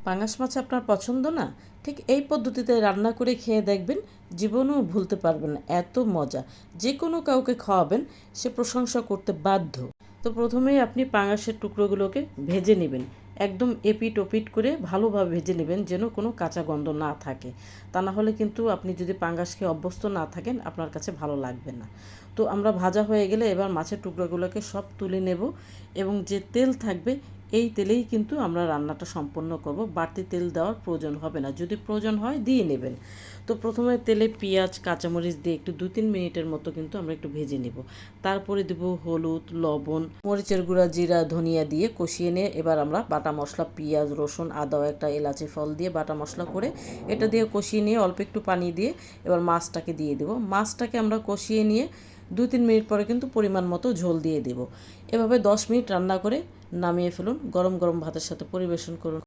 পাঙাশ মাছ আপনার পছন্দ না? ঠিক এই পদ্ধতিতে রান্না করে খেয়ে দেখবেন, জীবনেও ভুলতে পারবেন না, এত মজা। যে কোনো কাউকে খাওয়াবেন, সে প্রশংসা করতে বাধ্য। তো প্রথমেই আপনি পাঙাশের টুকরোগুলোকে ভেজে নেবেন। একদম এপিট ওপিট করে ভালোভাবে ভেজে নেবেন, যেন কোনো কাঁচা গন্ধ না থাকে। তা না হলে কিন্তু আপনি যদি পাঙাশ খেয়ে অভ্যস্ত না থাকেন, আপনার কাছে ভালো লাগবে না। তো আমরা ভাজা হয়ে গেলে এবার মাছের টুকরোগুলোকে সব তুলে নেব, এবং যে তেল থাকবে এই তেলেই কিন্তু আমরা রান্নাটা সম্পন্ন করব। বাড়তি তেল দেওয়ার প্রয়োজন হবে না, যদি প্রয়োজন হয় দিয়ে নেবেন। তো প্রথমে তেলে পেঁয়াজ কাঁচামরিচ দিয়ে একটু 2-3 মিনিটের মতো কিন্তু আমরা একটু ভেজে নেব। তারপরে দেব হলুদ, লবণ, মরিচের গুঁড়া, জিরা, ধনিয়া দিয়ে কষিয়ে নিয়ে এবার আমরা বাটা মশলা পেঁয়াজ রসুন আদা একটা এলাচি ফল দিয়ে বাটা মশলা করে এটা দিয়ে কষিয়ে নিয়ে অল্প একটু পানি দিয়ে এবার মাছটাকে দিয়ে দেব। মাছটাকে আমরা কষিয়ে নিয়ে 2-3 মিনিট পরে কিন্তু পরিমাণ মতো ঝোল দিয়ে দেব। এভাবে 10 মিনিট রান্না করে নামিয়ে ফেলুন। গরম গরম ভাতের সাথে পরিবেশন করুন।